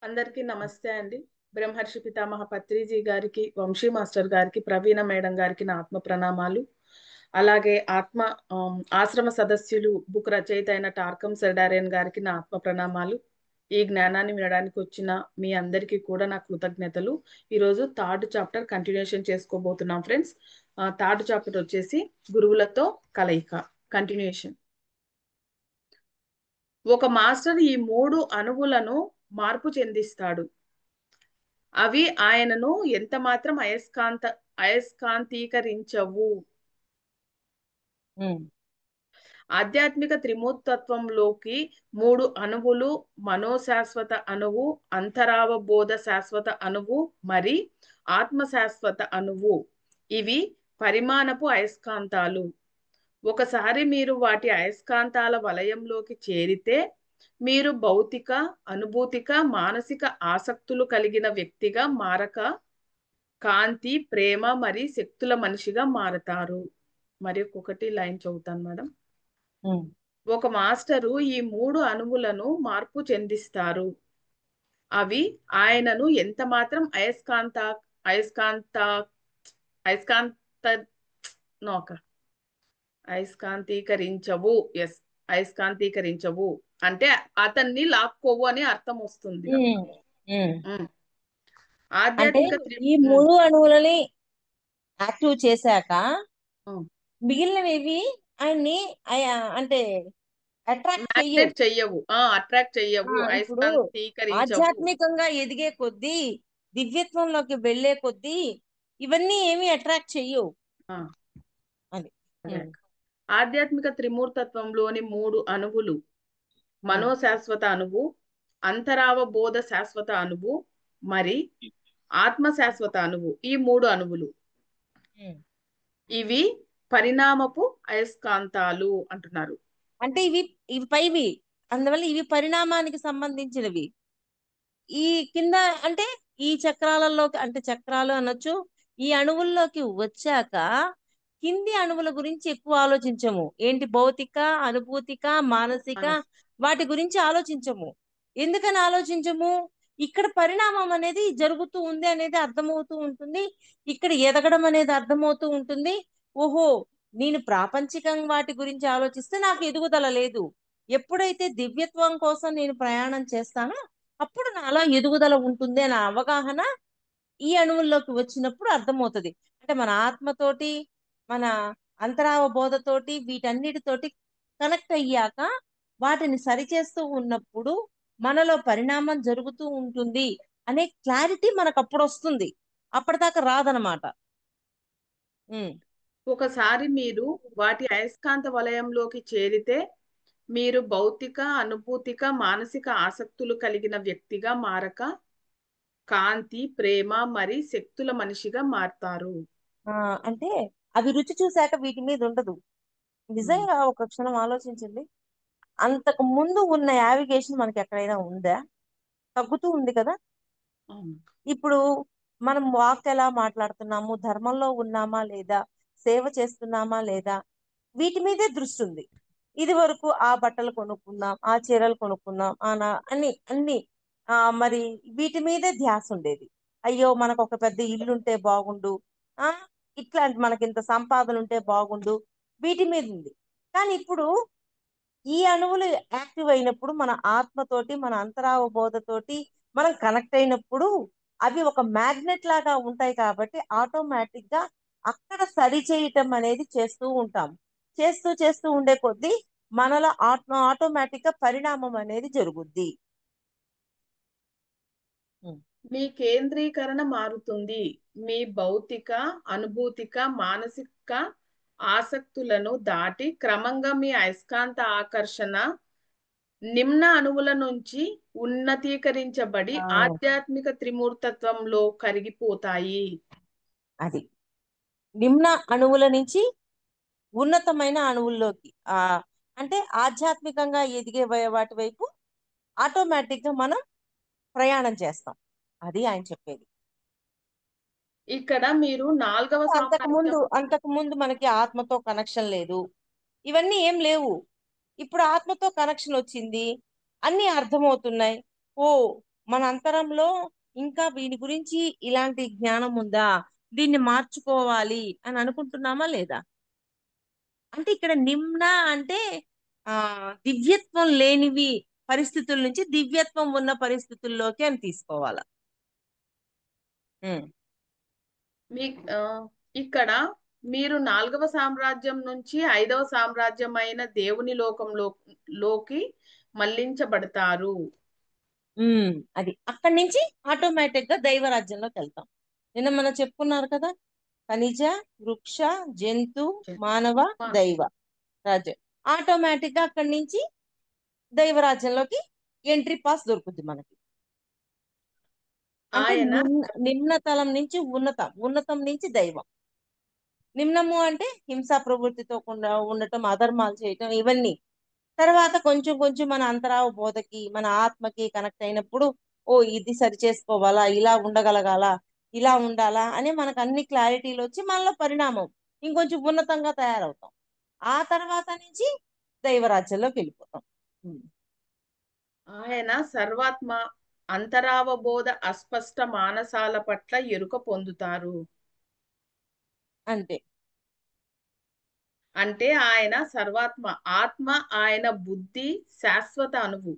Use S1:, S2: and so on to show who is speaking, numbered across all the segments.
S1: అందరికీ నమస్తే అండి. బ్రహ్మర్షి పితామహ పత్రిజీ గారికి, వంశీ మాస్టర్ గారికి, ప్రవీణ మేడం గారికి నా ఆత్మ ప్రణామాలు. అలాగే ఆశ్రమ సదస్యులు బుక్ రచయిత అయిన టార్కం సెడారియన్ గారికి నా ఆత్మ ప్రణామాలు. ఈ జ్ఞానాన్ని వినడానికి వచ్చిన మీ అందరికీ కూడా నా కృతజ్ఞతలు. ఈరోజు థర్డ్ చాప్టర్ కంటిన్యూషన్ చేసుకోబోతున్నాం ఫ్రెండ్స్. థర్డ్ చాప్టర్ వచ్చేసి గురువులతో కలయిక కంటిన్యూషన్. ఒక మాస్టర్ ఈ 3 అణువులను మార్పు చెందిస్తాడు. అవి ఆయనను ఎంత మాత్రం అయస్కాంతీకరించవు. ఆధ్యాత్మిక త్రిమూర్తత్వంలోకి 3 అణువులు: మనోశాశ్వత అణువు, అంతరావబోధ శాశ్వత అణువు, మరి ఆత్మ శాశ్వత అణువు. ఇవి పరిమాణపు అయస్కాంతాలు. ఒకసారి మీరు వాటి అయస్కాంతాల వలయంలోకి చేరితే మీరు భౌతిక, అనుభూతిక, మానసిక ఆసక్తులు కలిగిన వ్యక్తిగా మారక కాంతి, ప్రేమ మరియు శక్తుల మనిషిగా మారతారు. మరి ఒక్కొక్కటి లైన్ చదువుతాను మేడం. ఒక మాస్టరు ఈ 3 అణువులను మార్పు చెందిస్తారు. అవి ఆయనను ఎంత మాత్రం అయస్కాంత అయస్కాంత నోక అయస్కాంతీకరించవు. ఎస్, అయస్కాంతీకరించవు అంటే అతన్ని లాక్కోవు అని అర్థం వస్తుంది.
S2: అంటే
S1: ఆధ్యాత్మిక
S2: ఈ 3 అణువులని యాక్టివ్ చేశాక మిగిలినవి ఆయన్ని అంటే అట్రాక్ట్ చెయ్యవు.
S1: అట్రాక్ట్ చెయ్యవు,
S2: ఇప్పుడు
S1: అయస్కాంతీకరించవు.
S2: ఆధ్యాత్మికంగా ఎదిగే కొద్దీ, దివ్యత్వంలోకి వెళ్లే కొద్దీ ఇవన్నీ ఏమి అట్రాక్ట్ చెయ్యవు. అది
S1: ఆధ్యాత్మిక త్రిమూర్తత్వంలోని 3 అణువులు: మనోశాశ్వత అణువు, అంతరావబోధ శాశ్వత అణువు, మరి ఆత్మ శాశ్వత అణువు. ఈ 3 అణువులు ఇవి పరిణామపు అయస్కాంతాలు అంటున్నారు.
S2: అంటే ఇవి పైవి, అందువల్ల ఇవి పరిణామానికి సంబంధించినవి. ఈ కింద అంటే ఈ చక్రాలలోకి, అంటే చక్రాలు అనొచ్చు, ఈ అణువుల్లోకి వచ్చాక కింది అణువుల గురించి ఎక్కువ ఆలోచించము. ఏంటి, భౌతిక, అనుభూతిక, మానసిక, వాటి గురించి ఆలోచించము. ఎందుకని ఆలోచించము? ఇక్కడ పరిణామం అనేది జరుగుతూ ఉంది అనేది అర్థమవుతూ ఉంటుంది. ఇక్కడ ఎదగడం అనేది అర్థమవుతూ ఉంటుంది. ఓహో, నేను ప్రాపంచికం వాటి గురించి ఆలోచిస్తే నాకు ఎదుగుదల లేదు. ఎప్పుడైతే దివ్యత్వం కోసం నేను ప్రయాణం చేస్తానో అప్పుడు నాలో ఎదుగుదల ఉంటుంది అనే అవగాహన ఈ అణువుల్లోకి వచ్చినప్పుడు అర్థమవుతుంది. అంటే మన ఆత్మతోటి, మన అంతరావబోధతోటి, వీటన్నిటితోటి కనెక్ట్ అయ్యాక వాటిని సరిచేస్తూ ఉన్నప్పుడు మనలో పరిణామం జరుగుతూ ఉంటుంది అనే క్లారిటీ మనకు అప్పుడు వస్తుంది. అప్పటిదాకా రాదనమాట.
S1: ఒకసారి మీరు వాటి అయస్కాంత వలయంలోకి చేరితే మీరు భౌతిక, అనుభూతిక, మానసిక ఆసక్తులు కలిగిన వ్యక్తిగా మారక కాంతి, ప్రేమ మరి శక్తుల మనిషిగా మారతారు.
S2: అంటే అవి రుచి చూశాక వీటి మీద ఉండదు. నిజంగా ఒక క్షణం ఆలోచించండి. అంతకు ముందు ఉన్న యావిగేషన్ మనకి ఎక్కడైనా ఉందా? తగ్గుతూ ఉంది కదా. ఇప్పుడు మనం వాక్ ఎలా మాట్లాడుతున్నాము, ధర్మంలో ఉన్నామా లేదా, సేవ చేస్తున్నామా లేదా, వీటి మీదే దృష్టి ఉంది. ఇది వరకు ఆ బట్టలు కొనుక్కుందాం, ఆ చీరలు కొనుక్కుందాం, అన్ని అన్ని మరి వీటి మీదే ధ్యాస ఉండేది. అయ్యో, మనకు ఒక పెద్ద ఇల్లు ఉంటే బాగుండు, ఆ ఇట్లాంటి మనకి ఇంత సంపాదన ఉంటే బాగుండు, వీటి మీద ఉంది. కానీ ఇప్పుడు ఈ అణువులు యాక్టివ్ అయినప్పుడు, మన ఆత్మతోటి, మన అంతరావబోధతోటి మనం కనెక్ట్ అయినప్పుడు అవి ఒక మ్యాగ్నెట్ లాగా ఉంటాయి. కాబట్టి ఆటోమేటిక్ గా అక్కడ సరి చేయటం అనేది చేస్తూ ఉంటాం. చేస్తూ చేస్తూ ఉండే కొద్దీ మనలో ఆటోమేటిక్ గా పరిణామం అనేది జరుగుద్ది.
S1: మీ కేంద్రీకరణ మారుతుంది. మీ భౌతిక, అనుభూతిక, మానసిక ఆసక్తులను దాటి క్రమంగా మీ అయస్కాంత ఆకర్షణ నిమ్న అణువుల నుంచి ఉన్నతీకరించబడి ఆధ్యాత్మిక త్రిమూర్తత్వంలో కరిగిపోతాయి.
S2: అది నిమ్న అణువుల నుంచి ఉన్నతమైన అణువుల్లోకి, అంటే ఆధ్యాత్మికంగా ఎదిగే వాటి వైపు ఆటోమేటిక్ గా మనం ప్రయాణం చేస్తాం. అది ఆయన చెప్పేది.
S1: ఇక్కడ మీరు 4వ
S2: అంతకు ముందు మనకి ఆత్మతో కనెక్షన్ లేదు, ఇవన్నీ ఏం లేవు. ఇప్పుడు ఆత్మతో కనెక్షన్ వచ్చింది, అన్ని అర్థమవుతున్నాయి. ఓ, మన అంతరంలో ఇంకా వీని గురించి ఇలాంటి జ్ఞానం ఉందా, దీన్ని మార్చుకోవాలి అని అనుకుంటున్నామా లేదా? అంటే ఇక్కడ నిమ్న అంటే ఆ దివ్యత్వం లేనివి పరిస్థితుల నుంచి దివ్యత్వం ఉన్న పరిస్థితుల్లోకి అని తీసుకోవాలా. ఉమ్,
S1: మీ ఆ, ఇక్కడ మీరు 4వ సామ్రాజ్యం నుంచి 5వ సామ్రాజ్యం అయిన దేవుని లోకి మళ్లించబడతారు.
S2: అది అక్కడి నుంచి ఆటోమేటిక్ గా దైవరాజ్యంలోకి వెళ్తాం. నిన్న మనం చెప్పుకున్నారు కదా, ఖనిజ, వృక్ష, జంతు, మానవ, దైవ రాజ్యం. ఆటోమేటిక్ గా అక్కడి నుంచి దైవరాజ్యంలోకి ఎంట్రీ పాస్ దొరుకుద్ది మనకి. అంటే
S1: ఆయన
S2: నిమ్న తలం నుంచి ఉన్నతం, ఉన్నతం నుంచి దైవం. నిమ్నము అంటే హింసా ప్రవృత్తితో ఉండటం, అధర్మాలు చేయటం, ఇవన్నీ. తర్వాత కొంచెం కొంచెం మన అంతరావ బోధకి, మన ఆత్మకి కనెక్ట్ అయినప్పుడు, ఓ ఇది సరి చేసుకోవాలా, ఇలా ఉండగలగాల, ఇలా ఉండాలా అని మనకు అన్ని క్లారిటీలు వచ్చి మనలో పరిణామం ఇంకొంచెం ఉన్నతంగా తయారవుతాం. ఆ తర్వాత నుంచి దైవరాజ్యంలోకి వెళ్ళిపోతాం. ఉమ్.
S1: ఆయన సర్వాత్మ, అంతరావబోధ అస్పష్ట మానసాల పట్ల ఎరుక పొందుతారు.
S2: అంతే.
S1: అంటే ఆయన సర్వాత్మ, ఆత్మ ఆయన బుద్ధి శాశ్వత అనువు.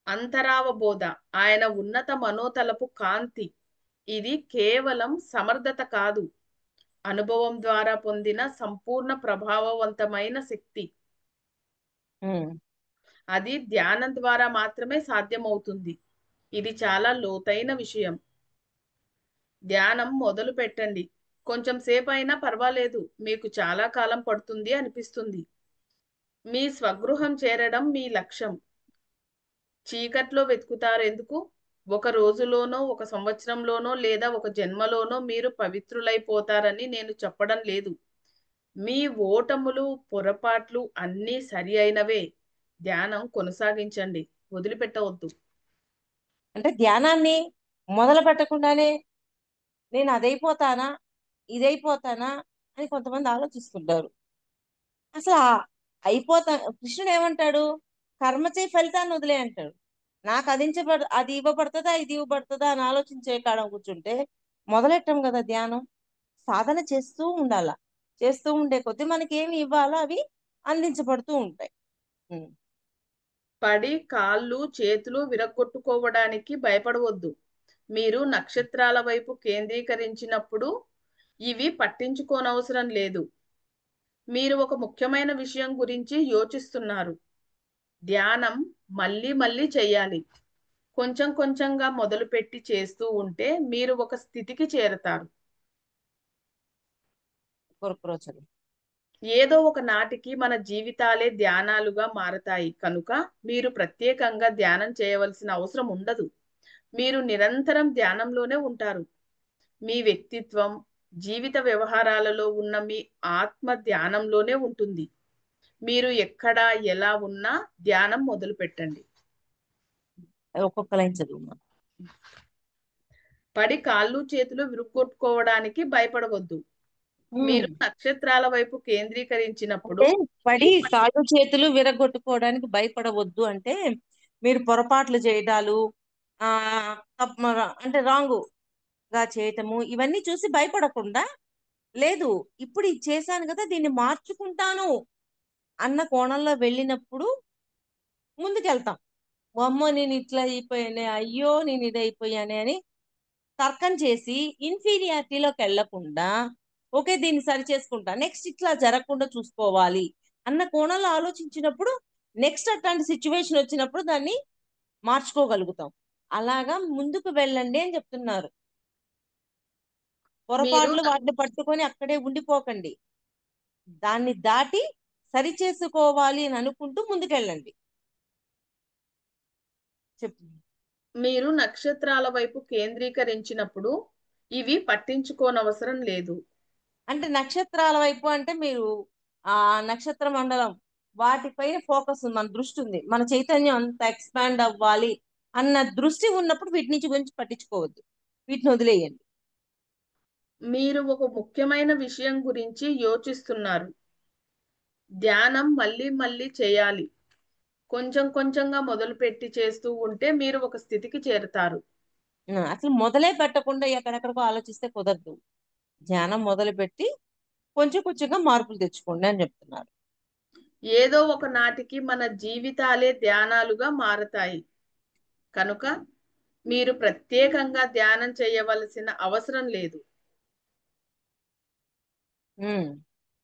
S1: అంతరావబోధ ఆయన ఉన్నత మనోతలపు కాంతి. ఇది కేవలం సమర్థత కాదు, అనుభవం ద్వారా పొందిన సంపూర్ణ ప్రభావవంతమైన శక్తి.
S2: ఉమ్.
S1: అది ధ్యానం ద్వారా మాత్రమే సాధ్యమవుతుంది. ఇది చాలా లోతైన విషయం. ధ్యానం మొదలు పెట్టండి. కొంచెం సేపు అయినా పర్వాలేదు, మీకు చాలా కాలం పడుతుంది అనిపిస్తుంది. మీ స్వగృహం చేరడం మీ లక్ష్యం. చీకట్లో వెతుకుతారు ఎందుకు? ఒక రోజులోనో, ఒక సంవత్సరంలోనో, లేదా ఒక జన్మలోనో మీరు పవిత్రులైపోతారని నేను చెప్పడం లేదు. మీ ఓటములు, పొరపాట్లు అన్నీ సరి అయినవే. ధ్యానం కొనసాగించండి, వదిలిపెట్టవద్దు.
S2: అంటే ధ్యానాన్ని మొదలు పెట్టకుండానే నేను అదైపోతానా, ఇదైపోతానా అని కొంతమంది ఆలోచిస్తుంటారు. అసలు అయిపోతా, కృష్ణుడు ఏమంటాడు? కర్మ చేయి, ఫలితాన్ని వదిలే అంటాడు. నాకు అది ఇవ్వబడుతుందా, ఇది ఇవ్వబడుతుందా అని ఆలోచించే కాడ కూర్చుంటే మొదలెట్టం కదా ధ్యానం. సాధన చేస్తూ ఉండాల. చేస్తూ ఉండే కొద్దీ మనకి ఏమి ఇవ్వాలో అవి అందించబడుతూ ఉంటాయి. ఉమ్.
S1: పడి కాళ్ళు చేతులు విరగ్గొట్టుకోవడానికి భయపడవద్దు. మీరు నక్షత్రాల వైపు కేంద్రీకరించినప్పుడు ఇవి పట్టించుకోనవసరం లేదు. మీరు ఒక ముఖ్యమైన విషయం గురించి యోచిస్తున్నారు. ధ్యానం మళ్ళీ మళ్ళీ చెయ్యాలి. కొంచెం కొంచెంగా మొదలుపెట్టి చేస్తూ ఉంటే మీరు ఒక స్థితికి చేరతారు.
S2: కొరకొరచలు.
S1: ఏదో ఒక నాటికి మన జీవితాలే ధ్యానాలుగా మారతాయి కనుక మీరు ప్రత్యేకంగా ధ్యానం చేయవలసిన అవసరం ఉండదు. మీరు నిరంతరం ధ్యానంలోనే ఉంటారు. మీ వ్యక్తిత్వం, జీవిత వ్యవహారాలలో ఉన్న మీ ఆత్మ ధ్యానంలోనే ఉంటుంది. మీరు ఎక్కడ ఎలా ఉన్నా ధ్యానం మొదలు పెట్టండి.
S2: ఒక్కొక్క లైన్ చదువు.
S1: పడి కాళ్ళు చేతులు విరుగ్గొట్టుకోవడానికి భయపడవద్దు. మీరు నక్షత్రాల వైపు కేంద్రీకరించినప్పుడు
S2: అంటే పడి కాళ్ళు చేతులు విరగొట్టుకోవడానికి భయపడవద్దు అంటే మీరు పొరపాట్లు చేయడాలు, ఆ అంటే రాంగ్ గా చేయటము, ఇవన్నీ చూసి భయపడకుండా, లేదు ఇప్పుడు ఇది చేశాను కదా దీన్ని మార్చుకుంటాను అన్న కోణంలో వెళ్ళినప్పుడు ముందుకెళ్తాం. అమ్మో నేను ఇట్లా అయిపోయానే, అయ్యో నేను ఇది అయిపోయానే అని తర్కం చేసి ఇన్ఫీరియారిటీలోకి వెళ్లకుండా, ఓకే దీన్ని సరి చేసుకుంటా, నెక్స్ట్ ఇట్లా జరగకుండా చూసుకోవాలి అన్న కోణంలో ఆలోచించినప్పుడు నెక్స్ట్ అట్లాంటి సిచ్యువేషన్ వచ్చినప్పుడు దాన్ని మార్చుకోగలుగుతాం. అలాగా ముందుకు వెళ్ళండి అని చెప్తున్నారు.
S1: మీరు
S2: పొరపాట్లు వాటిని పట్టుకొని అక్కడే ఉండిపోకండి. దాన్ని దాటి సరి చేసుకోవాలి అని అనుకుంటూ ముందుకెళ్ళండి. చెప్పు.
S1: మీరు నక్షత్రాల వైపు కేంద్రీకరించినప్పుడు ఇవి పట్టించుకోనవసరం లేదు.
S2: అంటే నక్షత్రాల వైపు అంటే మీరు ఆ నక్షత్ర మండలం వాటిపైన ఫోకస్ ఉంది, మన దృష్టి ఉంది, మన చైతన్యం అంత ఎక్స్పాండ్ అవ్వాలి అన్న దృష్టి ఉన్నప్పుడు వీటి నుంచి గురించి పట్టించుకోవద్దు, వీటిని వదిలేయండి.
S1: మీరు ఒక ముఖ్యమైన విషయం గురించి యోచిస్తున్నారు. ధ్యానం మళ్ళీ మళ్ళీ చేయాలి. కొంచెం కొంచెంగా మొదలుపెట్టి చేస్తూ ఉంటే మీరు ఒక స్థితికి చేరుతారు.
S2: అసలు మొదలే పెట్టకుండా ఎక్కడెక్కడికో ఆలోచిస్తే కుదరదు. ధ్యానం మొదలుపెట్టి కొంచెం కొంచెంగా మార్పులు తెచ్చుకోండి అని చెప్తున్నారు.
S1: ఏదో ఒక నాటికి మన జీవితాలే ధ్యానాలుగా మారతాయి. కనుక మీరు ప్రత్యేకంగా ధ్యానం చేయవలసిన అవసరం లేదు.
S2: ఉమ్,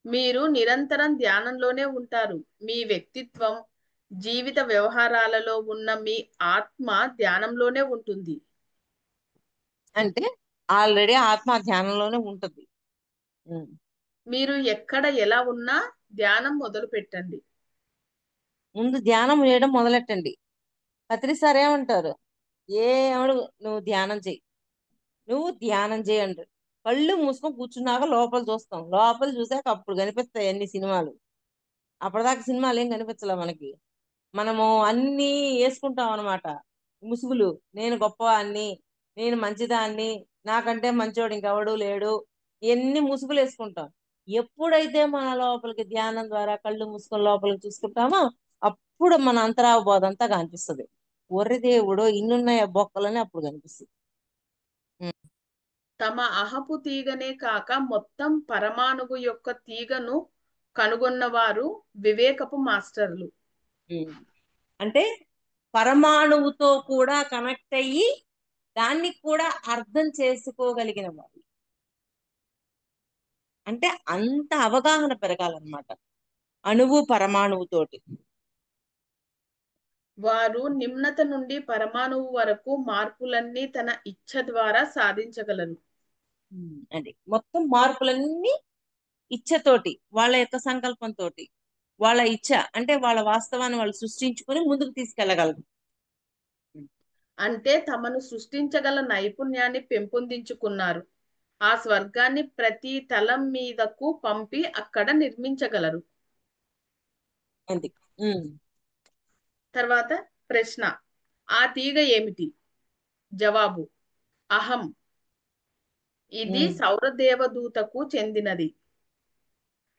S1: మీరు నిరంతరం ధ్యానంలోనే ఉంటారు. మీ వ్యక్తిత్వం, జీవిత వ్యవహారాలలో ఉన్న మీ ఆత్మ ధ్యానంలోనే ఉంటుంది.
S2: అంటే ఆల్రెడీ ఆత్మ ధ్యానంలోనే ఉంటుంది. ఉమ్.
S1: మీరు ఎక్కడ ఎలా ఉన్నా ధ్యానం మొదలు పెట్టండి.
S2: ముందు ధ్యానం చేయడం మొదలెట్టండి. పత్రి సార్ ఏమంటారు? ఏమడు నువ్వు ధ్యానం చెయ్యి, నువ్వు ధ్యానం చేయండి. కళ్ళు మూసుకొని కూర్చున్నాక లోపల చూస్తాం, లోపల చూసాక అప్పుడు కనిపిస్తాయి అన్ని సినిమాలు. అప్పటిదాకా సినిమాలు ఏం కనిపించలే మనకి. మనము అన్నీ వేసుకుంటాం అనమాట ముసుగులు. నేను గొప్పవాడిని, నేను మంచిదాన్ని, నాకంటే మంచోడు ఇంకెవడు లేడు, ఇవన్నీ ముసుగులు వేసుకుంటాం. ఎప్పుడైతే మన లోపలికి ధ్యానం ద్వారా కళ్ళు మూసుకొని లోపలికి చూసుకుంటామో అప్పుడు మన అంతరావబోధ అంతా కనిపిస్తుంది. ఒర్రి దేవుడు ఇన్నున్నాయ బొక్కలని అప్పుడు కనిపిస్తుంది.
S1: తమ అహపు తీగనే కాక మొత్తం పరమాణువు యొక్క తీగను కనుగొన్నవారు వివేకపు మాస్టర్లు.
S2: ఉమ్. అంటే పరమాణువుతో కూడా కనెక్ట్ అయ్యి దాన్ని కూడా అర్థం చేసుకోగలిగిన వాళ్ళు. అంటే అంత అవగాహన పెరగాలన్నమాట అణువు పరమాణువుతోటి.
S1: వారు నిమ్నత నుండి పరమాణువు వరకు మార్పులన్నీ తన ఇచ్ఛ ద్వారా సాధించగలరు.
S2: అది మొత్తం మార్పులన్నీ ఇచ్ఛతోటి, వాళ్ళ యొక్క సంకల్పంతో, వాళ్ళ ఇచ్ఛ అంటే వాళ్ళ వాస్తవాన్ని వాళ్ళు సృష్టించుకొని ముందుకు తీసుకెళ్ళగలరు.
S1: అంటే తమను సృష్టించగల నైపుణ్యాన్ని పెంపొందించుకున్నారు. ఆ స్వర్గాన్ని ప్రతి తలం మీదకు పంపి అక్కడ నిర్మించగలరు.
S2: అది. ఉమ్.
S1: తర్వాత ప్రశ్న, ఆ తీగ ఏమిటి? జవాబు, అహం. ఇది
S2: ఉమ్.
S1: సౌరదేవదూతకు చెందినది.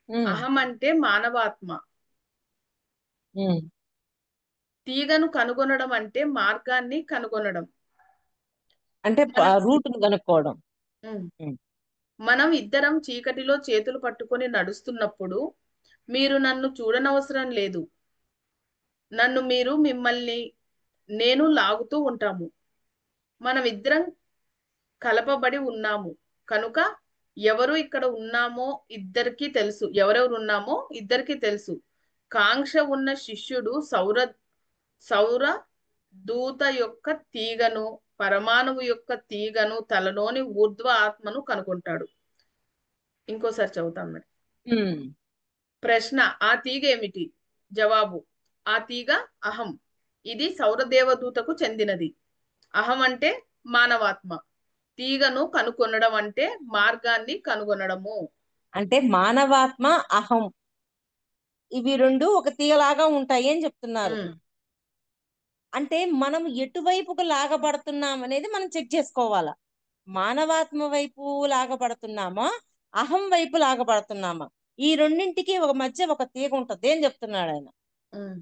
S2: ఉమ్.
S1: అహం అంటే మానవాత్మ.
S2: ఉమ్.
S1: తీగను కనుగొనడం అంటే మార్గాన్ని కనుగొనడం.
S2: అంటే
S1: మనం
S2: రూట్ను కనుక్కోవడం.
S1: ఉమ్,
S2: ఉమ్.
S1: మనం ఇద్దరం చీకటిలో చేతులు పట్టుకొని నడుస్తున్నప్పుడు మీరు నన్ను చూడనవసరం లేదు. నన్ను మీరు మిమ్మల్ని నేను లాగుతూ ఉంటాము. మనం ఇద్దరం కలపబడి ఉన్నాము. కనుక ఎవరు ఇక్కడ ఉన్నామో ఇద్దరికీ తెలుసు. ఎవరెవరు ఉన్నామో ఇద్దరికీ తెలుసు. కాంక్ష ఉన్న శిష్యుడు సౌర దూత యొక్క తీగను, పరమాణువు యొక్క తీగను, తలలోని ఊర్ధ్వ ఆత్మను కనుగొంటాడు. ఇంకోసారి చదువుతాం మరి.
S2: ఉమ్.
S1: ప్రశ్న, ఆ తీగ ఏమిటి? జవాబు, ఆ తీగ అహం. ఇది సౌరదేవదూతకు చెందినది. అహం అంటే మానవాత్మ. తీగను కనుగొనడం అంటే మార్గాన్ని కనుగొనడము.
S2: అంటే మానవాత్మ, అహం, ఇవి రెండు ఒక తీగలాగా ఉంటాయి అని చెప్తున్నారు.
S1: ఉమ్,
S2: అంటే మనం ఎటువైపుకు లాగబడుతున్నాం అనేది మనం చెక్ చేసుకోవాలా. మానవాత్మ వైపు లాగబడుతున్నామా, అహం వైపు లాగబడుతున్నామా? ఈ రెండింటికి ఒక మధ్య ఒక తీగ ఉంటుంది అని చెప్తున్నాడు ఆయన.
S1: ఉమ్.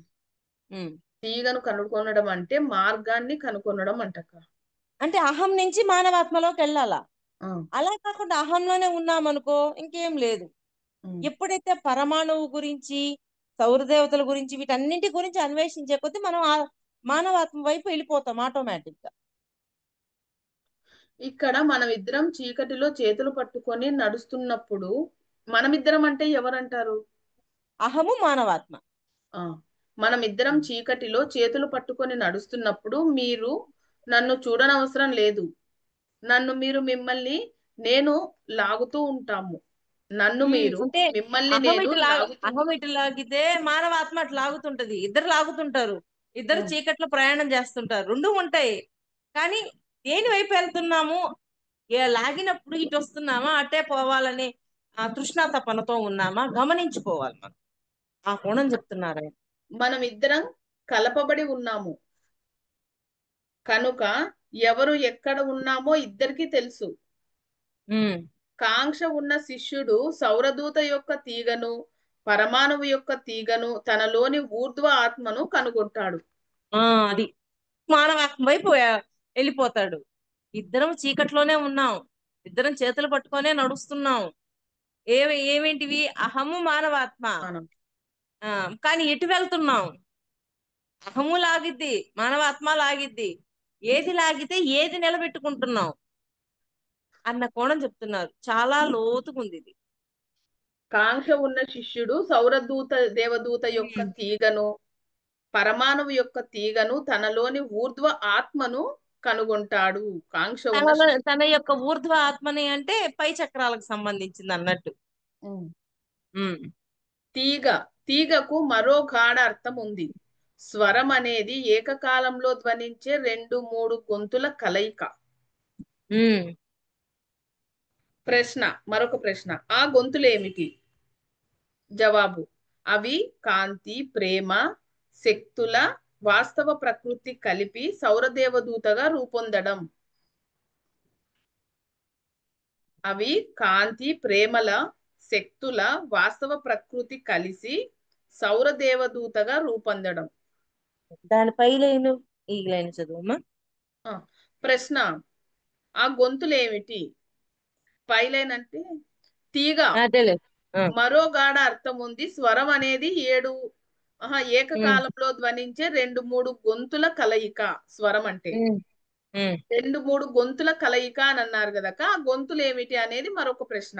S2: ఉమ్.
S1: తీగను కనుగొనడం అంటే మార్గాన్ని కనుగొనడం అంటక.
S2: అంటే అహం నుంచి మానవాత్మలోకి వెళ్ళాలా.
S1: ఆ,
S2: అలా కాకుండా అహంలోనే ఉన్నామనుకో ఇంకేం లేదు.
S1: ఉమ్.
S2: ఎప్పుడైతే పరమాణువు గురించి, సౌరదేవతల గురించి, వీటన్నింటి గురించి అన్వేషించే కొద్దీ మనం ఆ మానవాత్మ వైపు వెళ్ళిపోతాం ఆటోమేటిక్ గా.
S1: ఇక్కడ మనమిద్దరం చీకటిలో చేతులు పట్టుకొని నడుస్తున్నప్పుడు, మనమిద్దరం అంటే ఎవరంటారు?
S2: అహము మానవాత్మ.
S1: ఆ, మనమిద్దరం చీకటిలో చేతులు పట్టుకొని నడుస్తున్నప్పుడు మీరు నన్ను చూడనవసరం లేదు. నన్ను మీరు మిమ్మల్ని నేను లాగుతూ ఉంటాము. నన్ను మీరు
S2: అంటే
S1: మిమ్మల్ని నేను లాగుతూ.
S2: అహం ఇటు లాగితే మానవాత్మ అటు లాగుతుంటది, ఇద్దరు లాగుతుంటారు, ఇద్దరు
S1: ఉమ్,
S2: చీకట్లో ప్రయాణం చేస్తుంటారు, రెండు ఉంటాయి. కానీ దేని వైపు వెళ్తున్నాము, లాగినప్పుడు ఇటు వస్తున్నామా అటే పోవాలని ఆ తృష్ణా తపనతో ఉన్నామా గమనించుకోవాలి మనం. ఆ కోణం చెప్తున్నారు ఆయన.
S1: మనమిద్దరం కలపబడి ఉన్నాము. కనుక ఎవరు ఎక్కడ ఉన్నామో ఇద్దరికీ తెలుసు.
S2: ఉమ్.
S1: కాంక్ష ఉన్న శిష్యుడు సౌరదూత యొక్క తీగను, పరమాణువు యొక్క తీగను తనలోని ఊర్ధ్వ ఆత్మను కనుగొంటాడు.
S2: అది మానవాత్మ వైపు వెళ్ళిపోతాడు. ఇద్దరం చీకట్లోనే ఉన్నాం, ఇద్దరం చేతులు పట్టుకొనే నడుస్తున్నాం. ఏమేంటివి? అహము మానవాత్మ.
S1: మనం
S2: ఆ కానీ ఎటు వెళ్తున్నాం? అహము లాగిద్ది, మానవాత్మ లాగిద్ది. ఏది లాగితే ఏది నిలబెట్టుకుంటున్నాం అన్న కోణం చెప్తున్నారు. చాలా లోతుకుంది ఇది.
S1: కాంక్ష ఉన్న శిష్యుడు సౌరదూత దేవదూత యొక్క తీగను, పరమాణువు యొక్క తీగను, తనలోని ఊర్ధ్వ ఆత్మను కనుగొంటాడు. కాంక్ష ఉన్న శిష్యుడు.
S2: తన యొక్క ఊర్ధ్వ ఆత్మని అంటే పై చక్రాలకు సంబంధించింది అన్నట్టు. ఉమ్.
S1: తీగ, తీగకు మరో గాఢ అర్థం ఉంది. స్వరం అనేది ఏకకాలంలో ధ్వనించే 2-3 గొంతుల కలయిక.
S2: ఉమ్.
S1: ప్రశ్న, మరొక ప్రశ్న, ఆ గొంతులేమిటి? జవాబు, అవి కాంతి, ప్రేమ, శక్తుల వాస్తవ ప్రకృతి కలిపి సౌరదేవదూతగా రూపొందడం. అవి కాంతి, ప్రేమల, శక్తుల వాస్తవ ప్రకృతి కలిసి సౌరదేవదూతగా రూపొందడం.
S2: దాని పై లైను ఈ లైన్ చదువమ్మా.
S1: ప్రశ్న, ఆ గొంతులేమిటి? పైలైన్ అంటే తీగ
S2: అదేలే.
S1: మరో గాఢ అర్థం ఉంది. స్వరం అనేది ఏకకాలంలో ధ్వనించే 2-3 గొంతుల కలయిక. స్వరం అంటే 2-3 గొంతుల కలయిక అని అన్నారు కదా, ఆ గొంతులు ఏమిటి అనేది మరొక ప్రశ్న.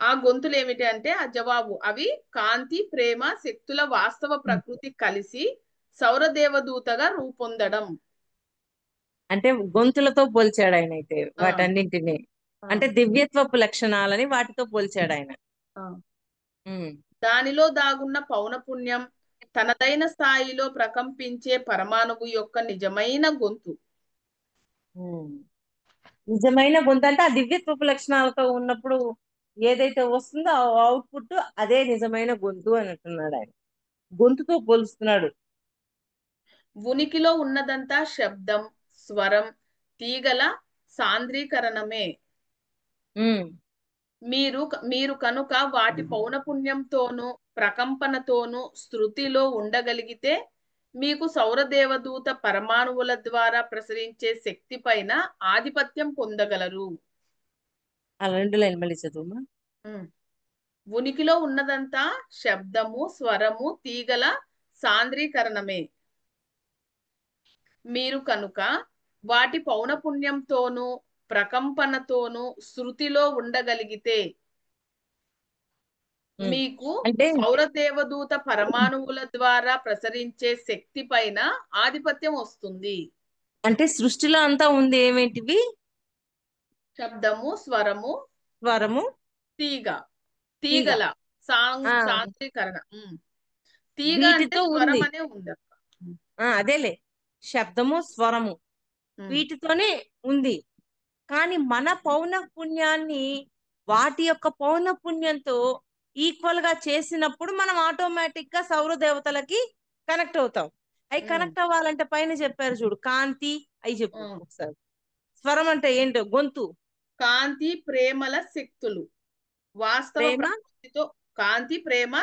S1: ఆ గొంతులు ఏమిటి అంటే ఆ జవాబు, అవి కాంతి, ప్రేమ, శక్తుల వాస్తవ ప్రకృతి కలిసి సౌరదేవదూతగా రూపొందడం.
S2: అంటే గొంతులతో పోల్చాడు ఆయన అయితే వాటన్నింటినీ. అంటే దివ్యత్వపు లక్షణాలని వాటితో పోల్చాడు ఆయన.
S1: దానిలో దాగున్న పౌనపుణ్యం తనదైన స్థాయిలో ప్రకంపించే పరమాణువు యొక్క నిజమైన గొంతు.
S2: నిజమైన గొంతు అంటే ఆ దివ్యత్వపు లక్షణాలతో ఉన్నప్పుడు ఏదైతే వస్తుందో ఆ అవుట్పుట్ అదే నిజమైన గొంతు అని అంటున్నాడు ఆయన. గొంతుతో పోలుస్తున్నాడు.
S1: ఉనికిలో ఉన్నదంతా శబ్దం, స్వరం, తీగల సాంద్రీకరణమే. మీరు కనుక వాటి పౌనపుణ్యంతోనూ ప్రకంపనతోనూ శృతిలో ఉండగలిగితే మీకు సౌరదేవదూత పరమాణువుల ద్వారా ప్రసరించే శక్తి పైన ఆధిపత్యం పొందగలరు.
S2: అలా 2 లైన్ మళ్ళీ చదువుమా.
S1: ఉనికిలో ఉన్నదంతా శబ్దము, స్వరము, తీగల సాంద్రీకరణమే. మీరు కనుక వాటి పౌనపుణ్యంతోనూ ప్రకంపనతోనూ శృతిలో ఉండగలిగితే మీకు
S2: అంటే
S1: సౌరదేవదూత పరమాణువుల ద్వారా ప్రసరించే శక్తి పైన ఆధిపత్యం వస్తుంది.
S2: అంటే సృష్టిలో అంతా ఉంది ఏమేంటివి?
S1: శబ్దము, స్వరము, తీగ, తీగల సాంద్రీకరణ. తీగ అంటే
S2: వీటితో
S1: స్వరం
S2: ఉంది.
S1: అనే ఉంది అక్క.
S2: అదేలే, శబ్దము, స్వరము వీటితోనే ఉంది. కానీ మన పౌనఃపుణ్యాన్ని వాటి యొక్క పౌనఃపుణ్యంతో ఈక్వల్ గా చేసినప్పుడు మనం ఆటోమేటిక్ గా సౌర దేవతలకి కనెక్ట్ అవుతాం. అవి కనెక్ట్ అవ్వాలంటే పైన చెప్పారు చూడు, కాంతి అవి చెప్పు ఒకసారి. స్వరం అంటే ఏంటో? గొంతు.
S1: కాంతి, ప్రేమల శక్తులు వాస్తవ ప్రకృతితో. కాంతి, ప్రేమ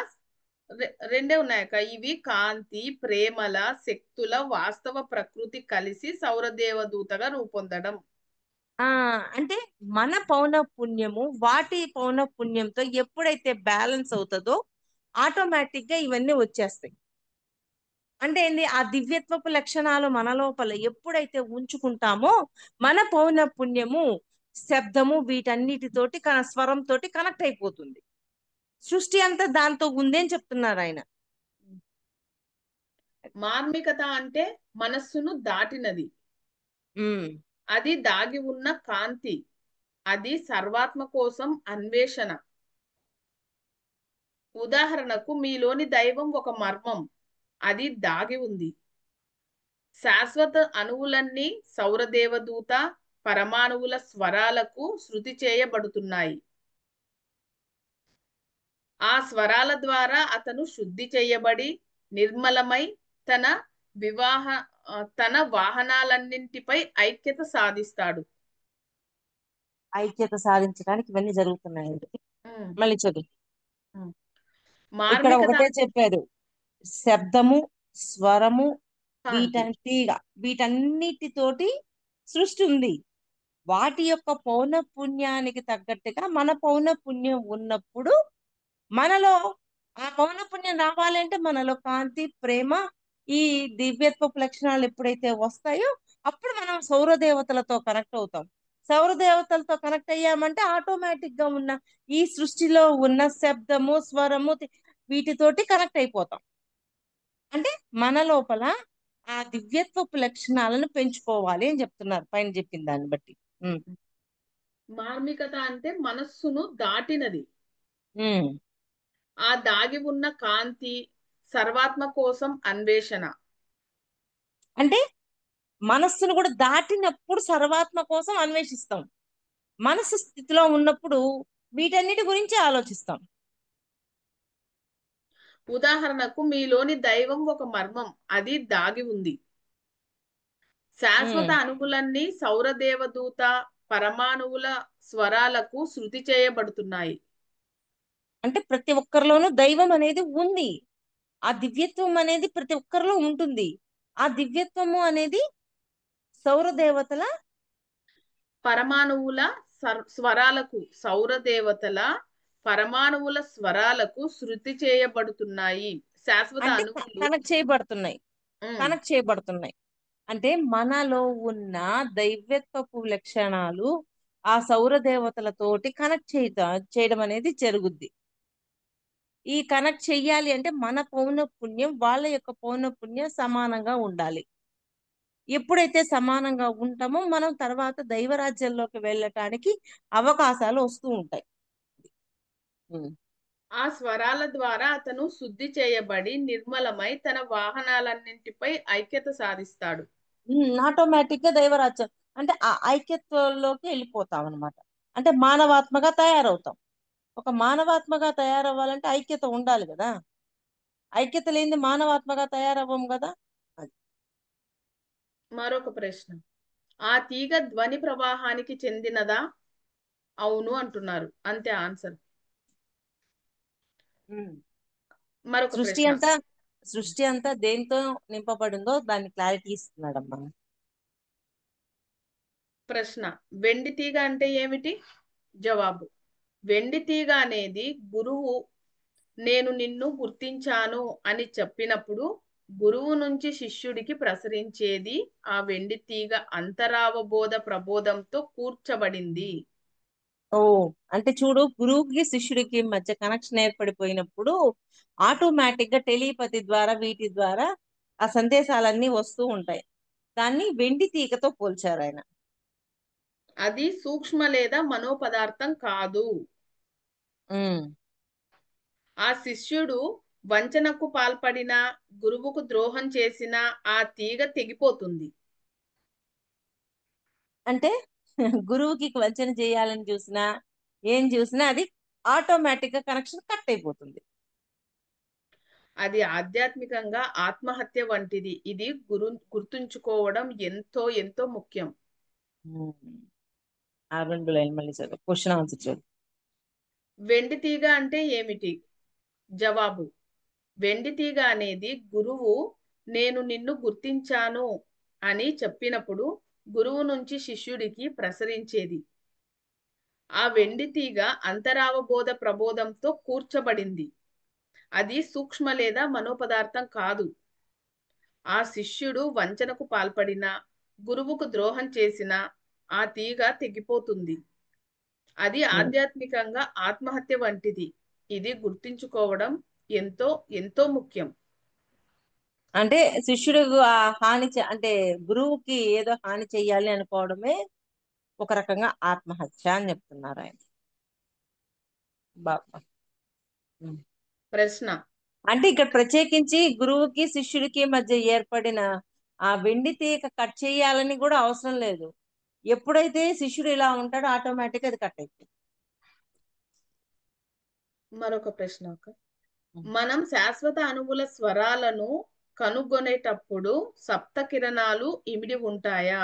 S1: రెండే ఉన్నాయక. ఇవి కాంతి, ప్రేమల శక్తుల వాస్తవ ప్రకృతి కలిసి సౌరదేవదూతగా రూపొందడం.
S2: అంటే మన పౌనఃపుణ్యము వాటి పౌనఃపుణ్యంతో ఎప్పుడైతే బ్యాలెన్స్ అవుతుందో ఆటోమేటిక్ గా ఇవన్నీ వచ్చేస్తాయి. అంటే ఏంది? ఆ దివ్యత్వపు లక్షణాలు మన లోపల ఎప్పుడైతే ఉంచుకుంటామో మన పౌనఃపుణ్యము శబ్దము వీటన్నిటితోటి స్వరంతో కనెక్ట్ అయిపోతుంది. సృష్టి అంతా దాంతో ఉంది అని చెప్తున్నారు ఆయన.
S1: మార్మికత అంటే మనస్సును దాటినది. అది దాగి ఉన్న కాంతి. అది సర్వాత్మ కోసం అన్వేషణ. ఉదాహరణకు మీలోని దైవం ఒక మర్మం, అది దాగి ఉంది. శాశ్వత అణువులన్నీ సౌరదేవదూత పరమాణువుల స్వరాలకు శృతి చేయబడుతున్నాయి. ఆ స్వరాల ద్వారా అతను శుద్ధి చేయబడి నిర్మలమై తన వాహనాలన్నింటిపై ఐక్యత సాధిస్తాడు.
S2: ఐక్యత సాధించడానికి ఇవన్నీ జరుగుతున్నాయి.
S1: ఉమ్,
S2: మళ్ళీ చదువు.
S1: ఉమ్.
S2: ఇక్కడ
S1: మార్మికత
S2: ఒకటే చెప్పారు, శబ్దము, స్వరము,
S1: కాంతి.
S2: వీటన్నిటితోటి సృష్టి ఉంది. వాటి యొక్క పౌన పుణ్యానికి తగ్గట్టుగా మన పౌన పుణ్యం ఉన్నప్పుడు మనలో ఆ పౌన పుణ్యం రావాలంటే మనలో కాంతి, ప్రేమ, ఈ దివ్యత్వపు లక్షణాలు ఎప్పుడైతే వస్తాయో అప్పుడు మనం సౌర దేవతలతో కనెక్ట్ అవుతాం. సౌర దేవతలతో కనెక్ట్ అయ్యామంటే ఆటోమేటిక్ గా ఉన్న ఈ సృష్టిలో ఉన్న శబ్దము, స్వరము, వీటితోటి కనెక్ట్ అయిపోతాం. అంటే మన లోపల ఆ దివ్యత్వపు లక్షణాలను పెంచుకోవాలి అని చెప్తున్నారు పైన చెప్పిన దాన్ని బట్టి. ఉమ్.
S1: మార్మికత అంటే మనస్సును దాటినది.
S2: ఉమ్.
S1: ఆ దాగి ఉన్న కాంతి, సర్వాత్మ కోసం అన్వేషణ.
S2: అంటే మనస్సును కూడా దాటినప్పుడు సర్వాత్మ కోసం అన్వేషిస్తాం. మనసు స్థితిలో ఉన్నప్పుడు వీటన్నిటి గురించి ఆలోచిస్తాం.
S1: ఉదాహరణకు మీలోని దైవం ఒక మర్మం, అది దాగి ఉంది. శాశ్వత
S2: ఉమ్.
S1: అణువులన్నీ సౌర దేవదూత పరమాణువుల స్వరాలకు శృతి చేయబడుతున్నాయి.
S2: అంటే ప్రతి ఒక్కరిలోనూ దైవం అనేది ఉంది. ఆ దివ్యత్వం అనేది ప్రతి ఒక్కరిలో ఉంటుంది. ఆ దివ్యత్వము అనేది సౌర దేవతల
S1: పరమాణువుల స్వరాలకు, సౌర దేవతల పరమాణువుల స్వరాలకు శృతి చేయబడుతున్నాయి. శాశ్వత
S2: అంటే
S1: అణువులు.
S2: కనెక్ట్ చేయబడుతున్నాయి.
S1: ఉమ్,
S2: కనెక్ట్ చేయబడుతున్నాయి. అంటే మనలో ఉన్న దైవత్వపు లక్షణాలు ఆ సౌర దేవతలతోటి కనెక్ట్ చేయడం అనేది జరుగుద్ది. ఈ కనెక్ట్ చెయ్యాలి అంటే మన పౌన పుణ్యం వాళ్ళ యొక్క పౌన పుణ్యం సమానంగా ఉండాలి. ఎప్పుడైతే సమానంగా ఉంటామో మనం తర్వాత దైవరాజ్యంలోకి వెళ్ళటానికి అవకాశాలు వస్తూ ఉంటాయి. ఉమ్.
S1: ఆ స్వరాల ద్వారా అతను శుద్ధి చేయబడి నిర్మలమై తన వాహనాలన్నింటిపై ఐక్యత సాధిస్తాడు.
S2: ఆటోమేటిక్ గా దైవరాజ్యం అంటే ఆ ఐక్యత్వంలోకి వెళ్ళిపోతాం అనమాట. అంటే మానవాత్మగా తయారవుతాం. ఒక మానవాత్మగా తయారవ్వాలంటే ఐక్యత ఉండాలి కదా. ఐక్యత లేనిది మానవాత్మగా తయారవ్వం కదా. అది.
S1: మరొక ప్రశ్న, ఆ తీగ ధ్వని ప్రవాహానికి చెందినదా? అవును అంటున్నారు. అంతే ఆన్సర్.
S2: ఉమ్.
S1: మరొక
S2: సృష్టి
S1: ప్రశ్న.
S2: అంతా సృష్టి అంతా దేంతో నింపబడిందో దాన్ని క్లారిటీ ఇస్తున్నాడమ్మా.
S1: ప్రశ్న, వెండి తీగ అంటే ఏమిటి? జవాబు, వెండి తీగ అనేది గురువు నేను నిన్ను గుర్తించాను అని చెప్పినప్పుడు గురువు నుంచి శిష్యుడికి ప్రసరించేది. ఆ వెండి తీగ అంతరావబోధ ప్రబోధంతో కూర్చబడింది.
S2: ఓ, అంటే చూడు, గురువుకి శిష్యుడికి మధ్య కనెక్షన్ ఏర్పడిపోయినప్పుడు ఆటోమేటిక్ గా టెలిపతి ద్వారా వీటి ద్వారా ఆ సందేశాలన్నీ వస్తూ ఉంటాయి. దాన్ని వెండి తీగతో పోల్చారు ఆయన.
S1: అది సూక్ష్మ లేదా మనోపదార్థం కాదు.
S2: ఉమ్.
S1: ఆ శిష్యుడు వంచనకు పాల్పడినా, గురువుకు ద్రోహం చేసినా ఆ తీగ తెగిపోతుంది.
S2: అంటే గురువుకి వంచన చేయాలని చూసినా ఏం చూసినా అది ఆటోమేటిక్ గా కనెక్షన్ కట్ అయిపోతుంది.
S1: అది ఆధ్యాత్మికంగా ఆత్మహత్య వంటిది. ఇది గుర్తుంచుకోవడం ఎంతో ఎంతో ముఖ్యం.
S2: ఉమ్. ఆ రెండు లైన్ మళ్ళీ చదువు, క్వశ్చన్ ఆన్సర్ చదువు.
S1: వెండి తీగ అంటే ఏమిటి? జవాబు, వెండి తీగ అనేది గురువు నేను నిన్ను గుర్తించాను అని చెప్పినప్పుడు గురువు నుంచి శిష్యుడికి ప్రసరించేది. ఆ వెండి తీగ అంతరావబోధ ప్రబోధంతో కూర్చబడింది. అది సూక్ష్మ లేదా మనోపదార్థం కాదు. ఆ శిష్యుడు వంచనకు పాల్పడినా, గురువుకు ద్రోహం చేసినా ఆ తీగ తెగిపోతుంది. అది
S2: ఉమ్.
S1: ఆధ్యాత్మికంగా ఆత్మహత్య వంటిది. ఇది గుర్తుంచుకోవడం ఎంతో ఎంతో ముఖ్యం.
S2: అంటే శిష్యుడు ఆ అంటే గురువుకి ఏదో హాని చెయ్యాలి అనుకోవడమే ఒక రకంగా ఆత్మహత్య అని చెప్తున్నారు ఆయన. బాబా. ఉమ్.
S1: ప్రశ్న,
S2: అంటే ఇక్కడ ప్రత్యేకించి గురువుకి శిష్యుడికి మధ్య ఏర్పడిన ఆ వెండి తీగ కట్ చేయాలని కూడా అవసరం లేదు. ఎప్పుడైతే శిష్యుడు ఇలా ఉంటాడో ఆటోమేటిక్ అది కట్ అయిపోతుంది.
S1: మరొక ప్రశ్న. మనం శాశ్వత అణువుల స్వరాలను కనుగొనేటప్పుడు సప్త కిరణాలు ఇమిడి ఉంటాయా?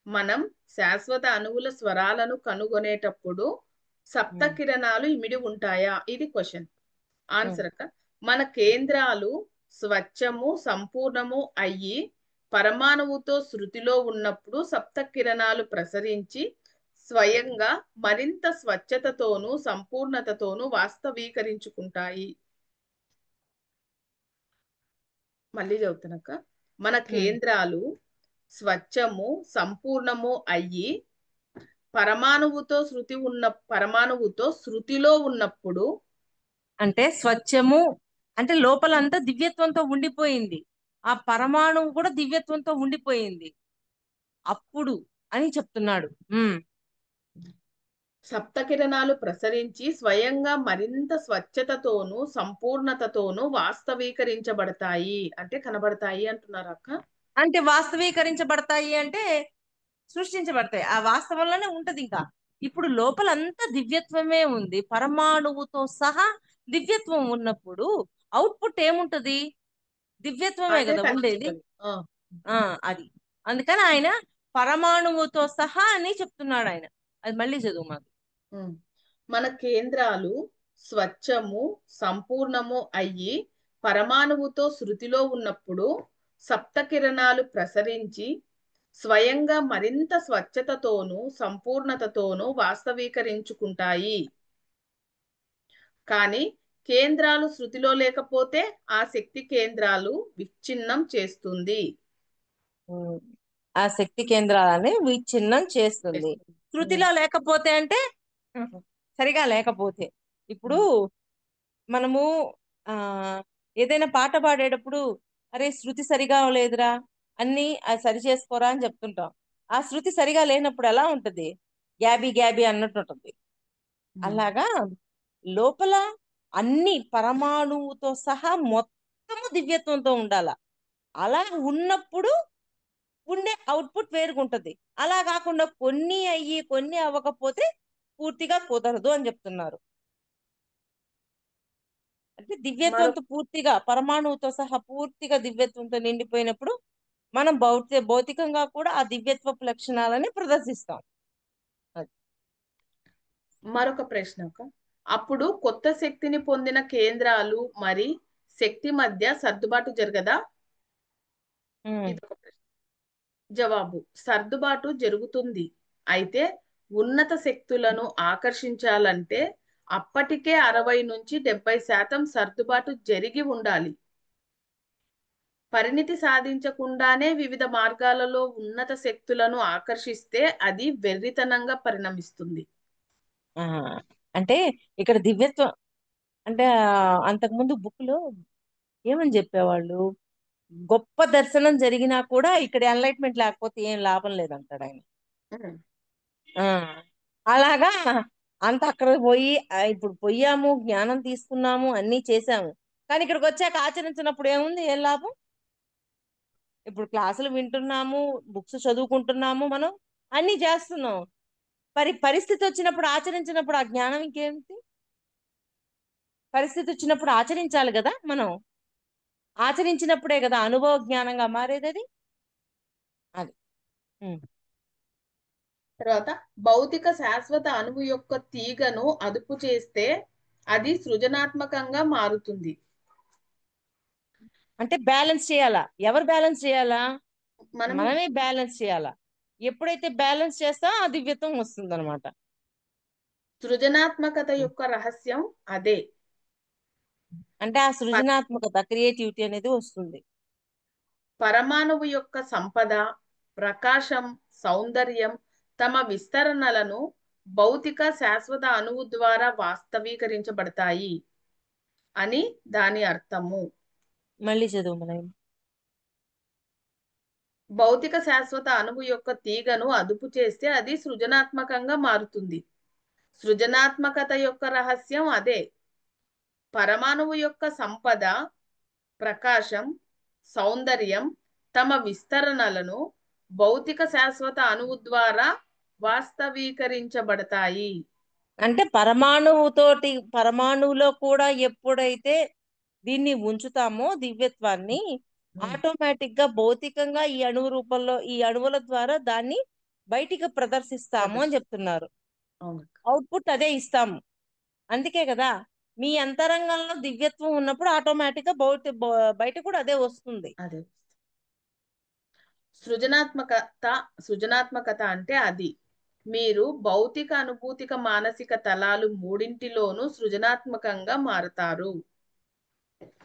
S1: మనం శాశ్వత అణువుల స్వరాలను కనుగొనేటప్పుడు సప్త కిరణాలు ఇమిడి ఉంటాయా? ఇది క్వశ్చన్. ఆన్సర్ అక్క. మన కేంద్రాలు స్వచ్ఛము సంపూర్ణము అయ్యి పరమాణువుతో శృతిలో ఉన్నప్పుడు సప్త కిరణాలు ప్రసరించి స్వయంగా మరింత స్వచ్ఛతతోనూ సంపూర్ణతతోనూ వాస్తవీకరించుకుంటాయి. మళ్ళీ చెబుతానక్క. మన కేంద్రాలు స్వచ్ఛము సంపూర్ణము అయ్యి పరమాణువుతో శృతిలో ఉన్నప్పుడు
S2: అంటే స్వచ్ఛము అంటే లోపలంతా దివ్యత్వంతో ఉండిపోయింది, ఆ పరమాణువు కూడా దివ్యత్వంతో ఉండిపోయింది అప్పుడు అని చెప్తున్నాడు.
S1: సప్తకిరణాలు ప్రసరించి స్వయంగా మరింత స్వచ్ఛతతోనూ సంపూర్ణతతోనూ వాస్తవీకరించబడతాయి అంటే కనబడతాయి అంటున్నారు అక్క.
S2: అంటే వాస్తవీకరించబడతాయి అంటే సృష్టించబడతాయి, ఆ వాస్తవంలోనే ఉంటది. ఇంకా ఇప్పుడు లోపలంతా దివ్యత్వమే ఉంది, పరమాణువుతో సహా దివ్యత్వం ఉన్నప్పుడు అవుట్పుట్ ఏముంటది? దివ్యత్వమే
S1: అదే
S2: కదా ఉండేది.
S1: కనిపిస్తుంది.
S2: అది అందుకని ఆయన పరమాణువుతో సహా అని చెప్తున్నాడు ఆయన. అది మళ్ళీ చదువు మాకు.
S1: మన కేంద్రాలు స్వచ్ఛము సంపూర్ణము అయ్యి పరమాణువుతో శృతిలో ఉన్నప్పుడు సప్త కిరణాలు ప్రసరించి స్వయంగా మరింత స్వచ్ఛతతోనూ సంపూర్ణతతోనూ వాస్తవీకరించుకుంటాయి. కానీ కేంద్రాలు శృతిలో లేకపోతే ఆ శక్తి కేంద్రాలు విచ్ఛిన్నం చేస్తుంది.
S2: ఆ శక్తి కేంద్రాలని విచ్ఛిన్నం చేస్తుంది. శృతిలో లేకపోతే అంటే సరిగా లేకపోతే. ఇప్పుడు మనము ఆ ఏదైనా పాట పాడేటప్పుడు అరే శృతి సరిగా లేదురా అన్ని సరి చేసుకోరా అని చెప్తుంటాం. ఆ శృతి సరిగా లేనప్పుడు ఎలా ఉంటది? గ్యాబీ గ్యాబీ అన్నట్టు ఉంటుంది. అలాగా లోపల అన్ని పరమాణువుతో సహా మొత్తము దివ్యత్వంతో ఉండాల. అలా ఉన్నప్పుడు ఉండే అవుట్పుట్ వేరుగుంటది. అలా కాకుండా కొన్ని అయ్యి కొన్ని అవ్వకపోతే పూర్తిగా కుదరదు అని చెప్తున్నారు. అంటే దివ్యత్వంతో పూర్తిగా పరమాణువుతో సహా పూర్తిగా దివ్యత్వంతో నిండిపోయినప్పుడు మనం భౌతికంగా కూడా ఆ దివ్యత్వపు లక్షణాలని ప్రదర్శిస్తాం.
S1: మరొక ప్రశ్న, అప్పుడు కొత్త శక్తిని పొందిన కేంద్రాలు మరి శక్తి మధ్య సర్దుబాటు జరగదా? ఇదొక ప్రశ్న. జవాబు: సర్దుబాటు జరుగుతుంది. అయితే ఉన్నత శక్తులను ఆకర్షించాలంటే అప్పటికే 60 నుంచి 70% సర్దుబాటు జరిగి ఉండాలి. పరిణితి సాధించకుండానే వివిధ మార్గాలలో ఉన్నత శక్తులను ఆకర్షిస్తే అది వెర్రితనంగా పరిణమిస్తుంది.
S2: అంటే ఇక్కడ దివ్యత్వం అంటే అంతకుముందు బుక్ లో ఏమని చెప్పేవాళ్ళు, గొప్ప దర్శనం జరిగినా కూడా ఇక్కడ ఎన్లైట్మెంట్ లేకపోతే ఏం లాభం లేదంటాడు ఆయన. అలాగా అంత అక్కడ పోయి ఇప్పుడు పోయాము, జ్ఞానం తీసుకున్నాము, అన్ని చేసాము, కానీ ఇక్కడికి వచ్చాక ఆచరించినప్పుడు ఏముంది? ఏం లాభం? ఇప్పుడు క్లాసులు వింటున్నాము, బుక్స్ చదువుకుంటున్నాము, మనం అన్ని చేస్తున్నాం, పరిస్థితి వచ్చినప్పుడు ఆచరించినప్పుడు ఆ జ్ఞానం ఇంకేమిటి? పరిస్థితి వచ్చినప్పుడు ఆచరించాలి కదా, మనం ఆచరించినప్పుడే కదా అనుభవ జ్ఞానంగా మారేది అది.
S1: తర్వాత భౌతిక శాశ్వత అణువు యొక్క తీగను అదుపు చేస్తే అది సృజనాత్మకంగా మారుతుంది.
S2: అంటే బ్యాలెన్స్ చేయాలా? ఎవరు బ్యాలెన్స్ చేయాలా? మనమే బ్యాలెన్స్ చేయాలా. ఎప్పుడైతే బ్యాలెన్స్ చేస్తామో ఆ దివ్యత్వం వస్తుంది అనమాట.
S1: సృజనాత్మకత యొక్క రహస్యం అదే.
S2: అంటే ఆ సృజనాత్మకత, క్రియేటివిటీ అనేది వస్తుంది.
S1: పరమాణువు యొక్క సంపద, ప్రకాశం, సౌందర్యం తమ విస్తరణలను భౌతిక శాశ్వత అణువు ద్వారా వాస్తవీకరించబడతాయి అని దాని అర్థము.
S2: మళ్ళీ చదువు మనం.
S1: భౌతిక శాశ్వత అణువు యొక్క తీగను అదుపు చేస్తే అది సృజనాత్మకంగా మారుతుంది. సృజనాత్మకత యొక్క రహస్యం అదే. పరమాణువు యొక్క సంపద, ప్రకాశం, సౌందర్యం తమ విస్తరణలను భౌతిక శాశ్వత అణువు ద్వారా వాస్తవీకరించబడతాయి.
S2: అంటే పరమాణువులో కూడా ఎప్పుడైతే దీన్ని ఉంచుతామో దివ్యత్వాన్ని, ఆటోమేటిక్ గా భౌతికంగా ఈ అణువు రూపంలో ఈ అణువుల ద్వారా దాన్ని బయటికి ప్రదర్శిస్తాము అని చెప్తున్నారు. అవుట్పుట్ అదే ఇస్తాము. అందుకే కదా మీ అంతరంగంలో దివ్యత్వం ఉన్నప్పుడు ఆటోమేటిక్ గా బయట కూడా అదే వస్తుంది.
S1: అదే సృజనాత్మకత. సృజనాత్మకత అంటే అది మీరు భౌతిక, అనుభూతిక, మానసిక తలాలు మూడింటిలోనూ సృజనాత్మకంగా మారతారు.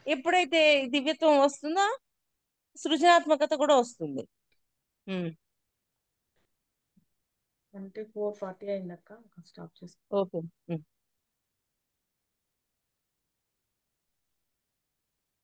S2: ఎప్పుడైతే దివ్యత్వం వస్తుందో సృజనాత్మకత కూడా వస్తుంది.
S1: అంటే 4:40 అయిందక్క, స్టాప్ చేస్తాను.
S2: ఓకే.